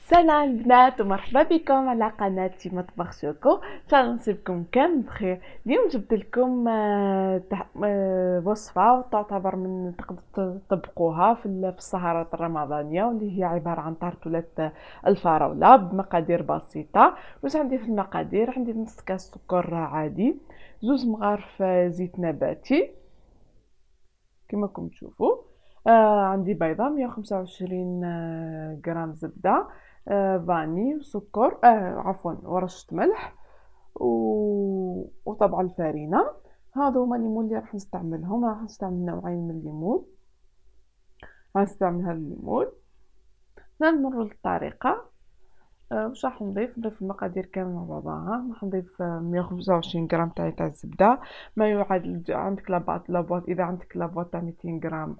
سلام البنات ومرحبا بكم على قناتي مطبخ شوكو. ان شاء الله نصيبكم كامل بخير. اليوم جبت لكم وصفه تعتبر من تقدروا تطبقوها في السهرات الرمضانيه، واللي هي عباره عن طرطولة الفراوله بمقادير بسيطه. واش عندي في المقادير؟ عندي نص كاس سكر عادي، زوج مغارف زيت نباتي كما راكم تشوفوا. عندي بيضة 125 غرام زبدة، فاني وسكر، عفوا ورشة ملح وطبعا الفارينة. هادو هما الليمون اللي راح نستعملهم. راح نستعمل نوعين من الليمون، راح نستعمل هذا الليمون. نمر للطريقة. واش راح نضيف المقادير كامل مع بعضها. راح نضيف 125 غرام تاع الزبدة، ما يعادل عندك لاباط اذا عندك لاباط تاع 200 غرام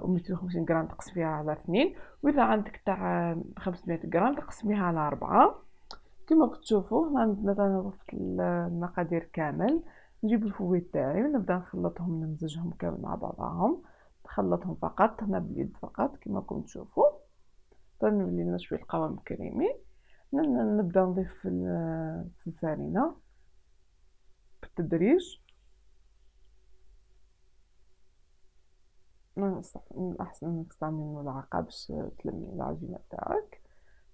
و 250 غرام تقسميها على 2، واذا عندك تاع 500 غرام تقسميها على 4. كما كتشوفوا مثلا ضفت المقادير كامل. نجيب الفوي تاعي ونبدا نخلطهم نمزجهم كامل مع بعضهم. نخلطهم فقط هنا باليد فقط كما راكم تشوفوا. تنولي لنا شويه القوام كريمي. نبدا نضيف في الفارينه بالتدريج. من الأحسن أنك تستعملي ملعقة باش تلمي العجينة تاعك.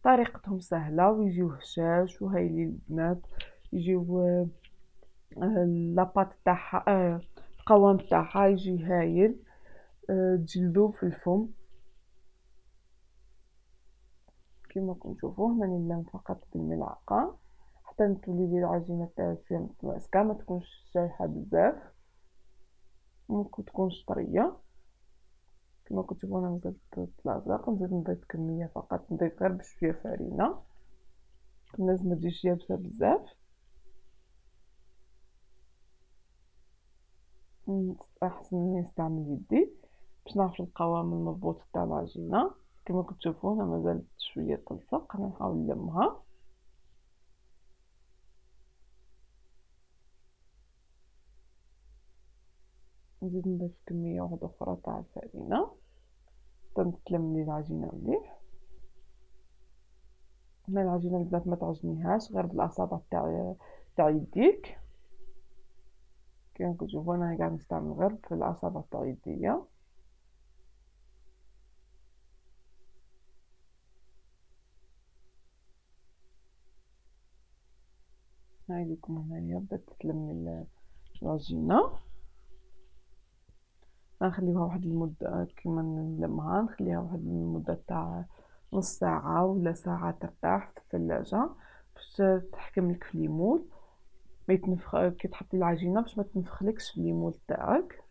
طريقتهم سهلة ويجيو هشاش وهايلين البنات. يجيو لاباط تاعها، القوام تاعها يجي هايل. تجلدوه في الفم كما راكم تشوفوا. هنا نلم فقط بالملعقة حتى تولي لي العجينة تاعي فيها متماسكة، ما تكونش شايحة بزاف، ممكن تكونش طرية. كما كنت تشوفوا انا مازال تلازق. نزيد نضيف كميه فقط، نضيف غير بشويه فرينه، الناس ما تجيش يابسه بزاف. احسن نستعمل يدي باش نعرف القوام المضبوط تاع العجينه. كما كنت تشوفوا انا مازال شويه تلصق، انا نحاول نلمها. نزيد نضيف كميه واحده اخرى تاع الفرينه تنتلم لي العجينه مليح. هنا العجينه البنات ما تعجنيهاش غير بالاصابع تاع يديك. كما كتشوفوا انا قاعد نستعمل غير في الاصابع تاع يديا. هاي لكم هنايا بدات تلمي العجينه. غنخليوها واحد المده كيما نلمها، نخليها واحد المده تاع نص ساعه ولا ساعه ترتاح في الثلاجه باش تحكم لك في الليمون. ما يتنفخ كي تحطي العجينه باش ما تنفخلكش في الليمون تاعك.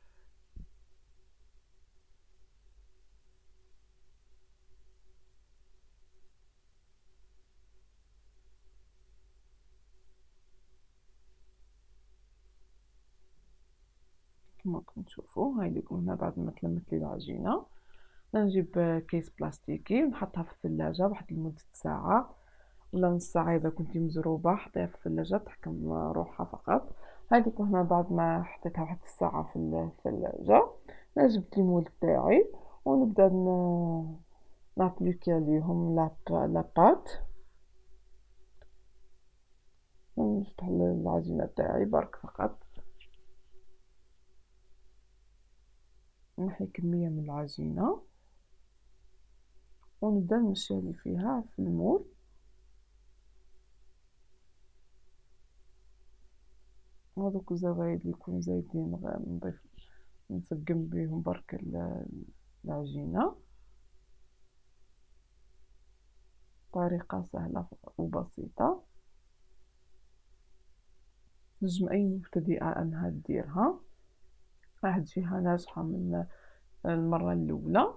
كما راكم تشوفوا. هاي لكم هنا بعد ما تلمت لي العجينه نجيب كيس بلاستيكي ونحطها في الثلاجه واحد لمده ساعه ولا نص ساعة إذا كنتي مزروبة. حطيها في الثلاجة تحكم روحها فقط. هذيك هنا بعد ما حطيتها واحد الساعة في الثلاجة، جبت المول تاعي ونبدأ نابليكي عليهم لاباط. نفتح العجينة تاعي برك فقط، نحي كمية من العجينة ونبدأ نمشي فيها في المول. هذوك الزوايد اللي يكونوا زايدين نضيف نسقم بيهم برك العجينة. طريقة سهلة وبسيطة، نجم أي مبتدئة أنها تديرها، راح تجيها ناجحة من المرة الأولى.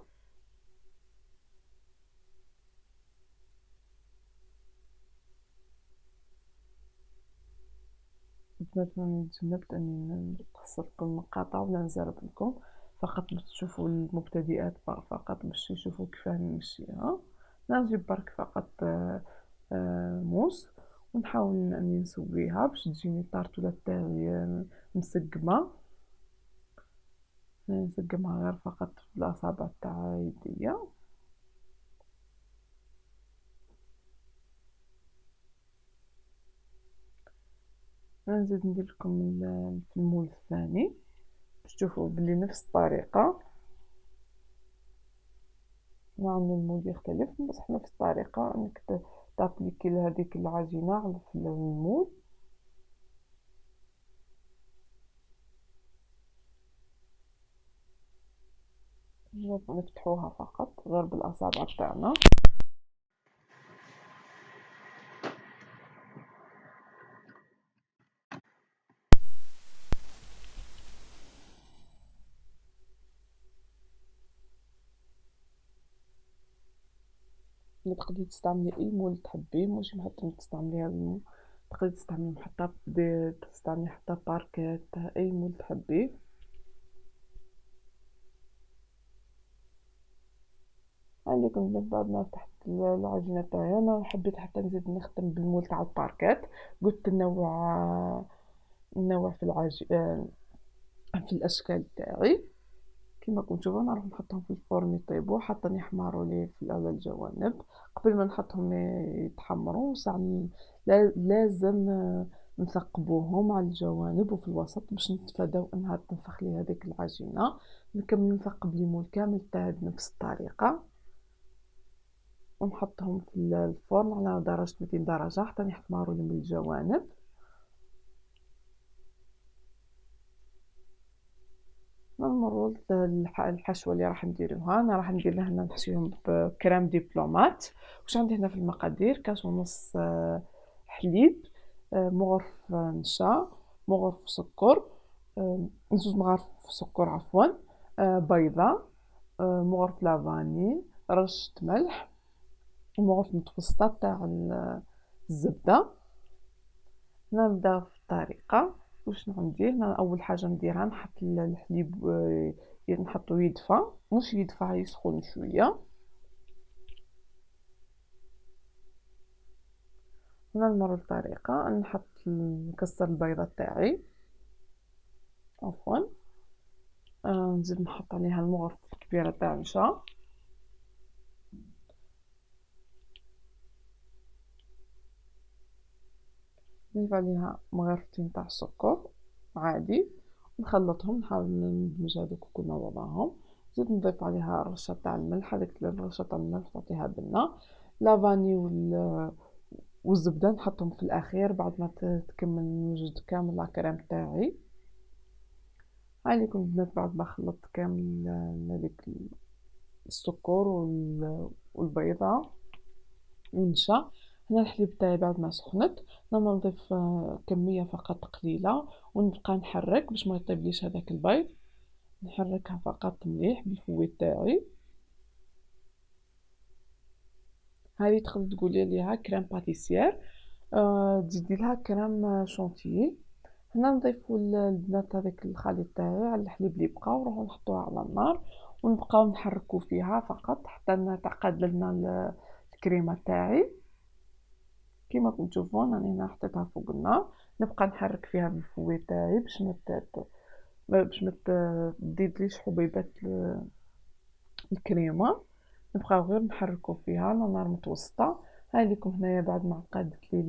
نتمنى تجنبت أني نقصر لكم المقاطع ولا نزرب لكم، فقط باش تشوفوا المبتدئات فقط باش يشوفوا كيفاه نمشيها. نجيب برك فقط موس ونحاول أني نسويها باش تجيني الطارتولة تاعي مسقمة. نسقمها غير فقط بالأصابع تاع يديا. نزيد ندير لكم في المول الثاني باش تشوفوا بلي نفس الطريقه، نعم المول يختلف بصح نفس الطريقه انك تابليكي هذيك العجينه في المول. نجربو نفتحوها فقط غير بالاصابع تاعنا. تقدري تستعملي اي مول تحبيه، ماشي حتى تستعمليها تقدري تستعملي حتى تستعملي حتى باركيت، اي مول تحبيه. عندكم من بعد ما فتحت العجينه تاعي انا حبيت حتى نزيد نخدم بالمول تاع الباركيت. قلت ننوع في الاشكال تاعي. كما راكم تشوفوا نروح نحطهم في الفرن يطيبوا حتى يحمروا لي في الاول الجوانب. قبل ما نحطهم يتحمروا لازم نثقبوهم على الجوانب وفي الوسط باش نتفاداو انها تنفخ لي هذيك العجينه. نكمل نثقب لي مول كامل تاعي بنفس الطريقه ونحطهم في الفرن على درجه 200 درجه حتى يحمروا لي من الجوانب. نمروا الحشوه اللي راح نديروها. انا راح ندير هنا نحشيهم بكريم دبلومات. واش عندي هنا في المقادير؟ كاس ونص حليب، مغرف نشا، مغرف سكر، زوج مغارف سكر عفوا، بيضه، مغرف لافاني، رشه ملح، ومغرف متوسطه تاع الزبده. نبدا في الطريقه. واش ندير هنا؟ اول حاجه نديرها نحط الحليب نحطو يدفى، مش يدفى يسخن شويه. هنا نمر الطريقه نحط نكسر البيضه تاعي عفوا. نزيد نحط عليها المغرف الكبيره تاع النشا، نضيف عليها مغرفتين تاع السكر عادي، نخلطهم نحاول ندمج هذوك كل مع بعضهم. زيد نضيف عليها رشه تاع الملح، هذيك الرشه تاع الملح تعطيها بنه. لافاني والزبده نحطهم في الاخير بعد ما تكمل نوجد كامل لاكريم تاعي. عليكم البنات بعد ما خلطت كامل هذيك السكر والبيضه والنشا. هنا الحليب تاعي بعد ما سخنت نورمال نضيف كميه فقط قليله ونبقى نحرك باش ما يطيبليش هذاك البيض. نحركها فقط مليح بالفويت تاعي. هذه تقدر تقولي عليها كريم باتيسير. تزيدي لها كريم شونتيي. هنا نضيفوا البنات هذاك الخليط تاعي على الحليب اللي بقى ونروحو نحطوها على النار ونبقاو نحركو فيها فقط حتى تعقد لنا الكريمه تاعي. كيما راكم تشوفون راني هنا حطيتها فوق النار. نبقى نحرك فيها بالفوي تاعي باش ما تزيدليش حبيبات الكريمه. نبقاو غير نحركو فيها على نار متوسطه. هاي لكم هنايا بعد ما عقدت لي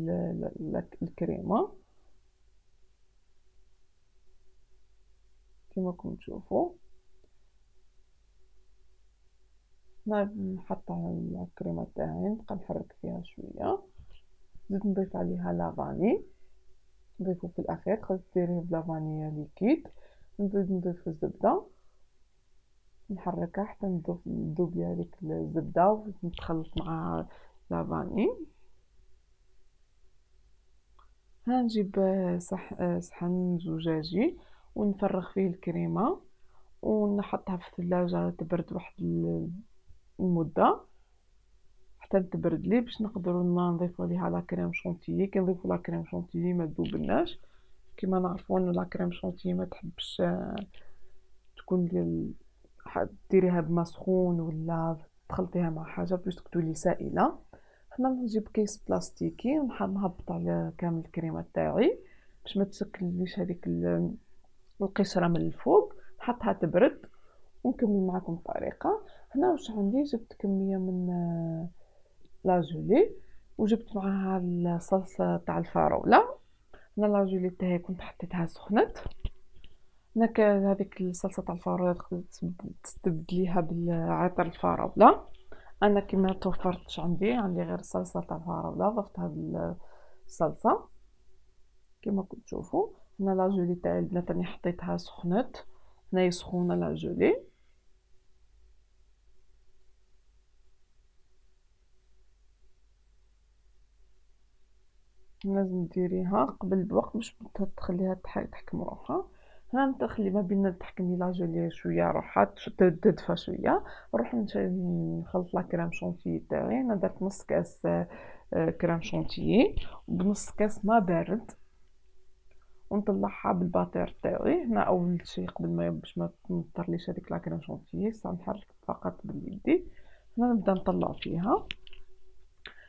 الكريمه كيما راكم تشوفوا. نحط الكريمه تاعي نبقى نحرك فيها شويه. زيد نضيف عليها لافاني، نضيفو في الاخير. تقدري ديريه بلافاني ليكيد. نزيد نضيف الزبده نحركها حتى نذوب لي هذيك الزبده ونتخلط مع لافاني. هنجيب صحن زجاجي ونفرغ فيه الكريمه ونحطها في الثلاجه تبرد واحد المده حتى تبرد لي باش نقدروا نضيفوا ليها لا كريم شونتيي. كي نضيفوا لا كريم شونتيي ما تذوبلناش. كيما نعرفوا ان لا كريم شونتيي ما تحبش تكون ديال ديريها بما سخون ولا تخلطيها مع حاجه باش تولي سائله. حنا نجيب كيس بلاستيكي ونهبط على كامل الكريمه تاعي باش ما تشكلليش هذيك القشره من الفوق. نحطها تبرد ونكمل معكم الطريقه. هنا واش عندي؟ جبت كميه من لا جولي وجبت معها الصلصه تاع الفراوله. هنا لاجولي تاعي كنت حطيتها سخنت. هناك هذيك الصلصة تاع الفراولة تقدر تستبدليها بالعطر الفراولة. انا كيما توفرتش عندي غير الصلصة تاع الفراولة، ضفتها بالصلصة كيما كنتو تشوفوا. هنا لاجولي تاعي البنات راني حطيتها سخنت، هنايا سخونة لاجولي. لازم ديريها قبل بوقت باش تخليها تحكم روحها. هنا نخلي ما بين تحكمي لاجولي شويه روحها تدفى شويه، نروح نخلط لا كريم شونتيي تاعي. انا درت نص كاس كريم شونتيي وبنص كاس ما بارد، ونطلعها بالباتير تاعي. هنا اول شيء قبل ما باش ما تطرليش هذيك لا كريم شونتيي نحرك فقط باليدي. هنا نبدا نطلع فيها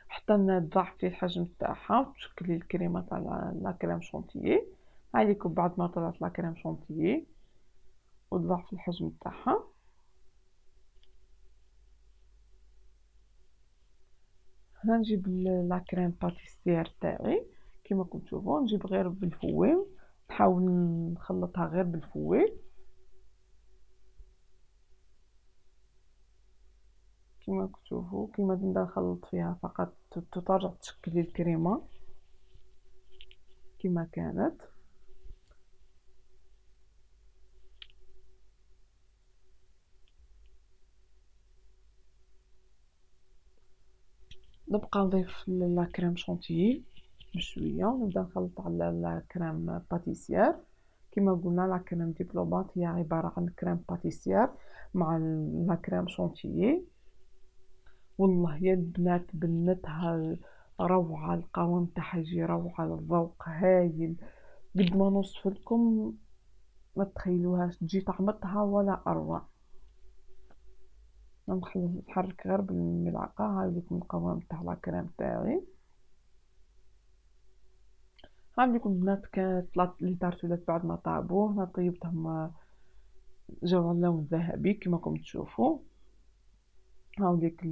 حتى تضاعفي الحجم تاعها وتشكلي الكريمه تاع لا كريم شونتيي. عليكم بعد ما طلعت لا كريم شونتيي وتضاعفي الحجم تاعها. هنا نجيب لا كريم باتيسير تاعي كيما كنتو تشوفوا، نجيب غير بالفوي، نحاول نخلطها غير بالفوي كيما كتشوفوا. كيما نبدا نخلط فيها فقط ترجع تشكلي الكريمه كيما كانت. نبقى نضيف لا كريم شونتيي بشويه ونبدا نخلط على لا كريم باتيسير. كما قلنا لا كريم ديبلومات هي عباره عن كريم باتيسير مع لا كريم شونتيي. والله يا البنات بنتها روعه، القوام تاعها يجي روعه، الذوق هايل قد ما نوصف لكم ما تخيلوهاش، تجي طعمتها ولا اروع. نحرك غير بالملعقه. هاي لكم القوام تاع لا كريم تاعي. هاي لكم البنات كانت لي تارتولات بعد ما طابوا. هنا طيبتهم جاو على اللون الذهبي كما راكم تشوفوا. هاوليك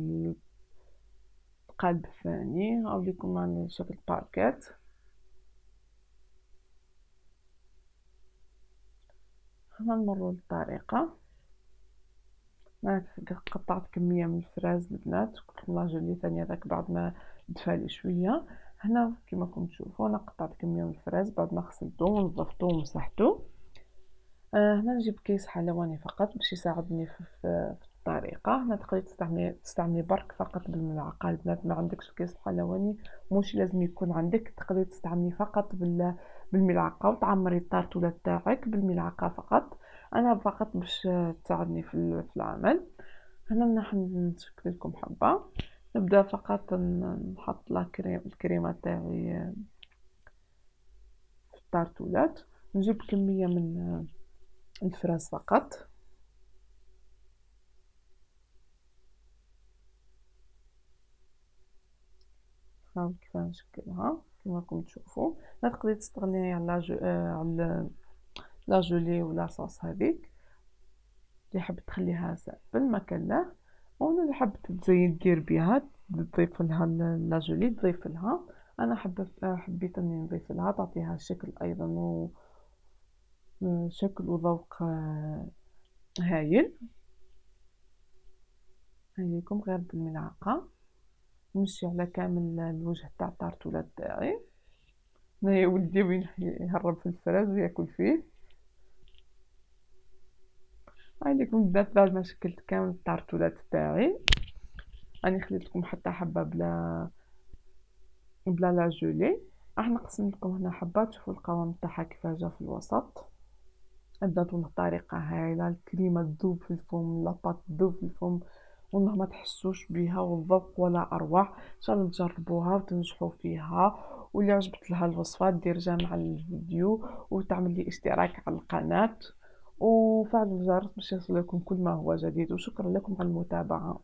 القلب الثاني، هاوليكم على شكل باكيت. هنا نمروا للطريقة. أنا قطعت كمية من الفراز البنات، قلت لكم لاجولي ثاني هذاك بعد ما دفالي شوية. هنا كما راكم تشوفوا أنا قطعت كمية من الفراز بعد ما غسلته ونظفته ومسحته. هنا نجيب كيس حلواني فقط باش يساعدني في الطريقة. هنا تقدري تستعملي برك فقط بالملعقة البنات. ما عندكش الكيس الحلواني مش لازم يكون عندك، تقدري تستعملي فقط بالملعقة وتعمري الطارتولة تاعك بالملعقة فقط. انا فقط باش تساعدني في العمل. هنا راح نشكل لكم حبة. نبدا فقط نحط الكريمة تاعي في الطارتولات. نجيب كمية من الفراز فقط. هاو كيف نشكلها كما راكم تشوفوا. تقدري تستغني على لاجولي ولا صوص هذيك اللي حاب تخليها سامبل ما كان له، واللي حاب تزين دير بها تضيف لها لاجولي تضيف لها. انا حبيت اني نضيف لها تعطيها شكل ايضا شكل وذوق هايل. هايلكم غير بالملعقه نمشي على كامل الوجه تاع الطارتولات تاعي. هنايا ولدي وين يهرب في الفراز وياكل فيه. هايلكم البنات بعد ما شكلت كامل الطارتولات تاعي راني خليت لكم حتى حبه بلا لاجولي. راح نقسم لكم هنا حبه تشوفوا القوام تاعها كيفاه جا في الوسط. اداتو طريقه هايله، الكريمه تذوب في الفم، لاباط تذوب في الفم، والله ما تحسوش بها والذوق ولا اروع. ان شاء الله تجربوها وتنجحوا فيها. واللي عجبت لها الوصفه دير جا مع الفيديو وتعمل لي اشتراك على القناه وفعلوا الجرس باش يصلكم كل ما هو جديد. وشكرا لكم على المتابعه.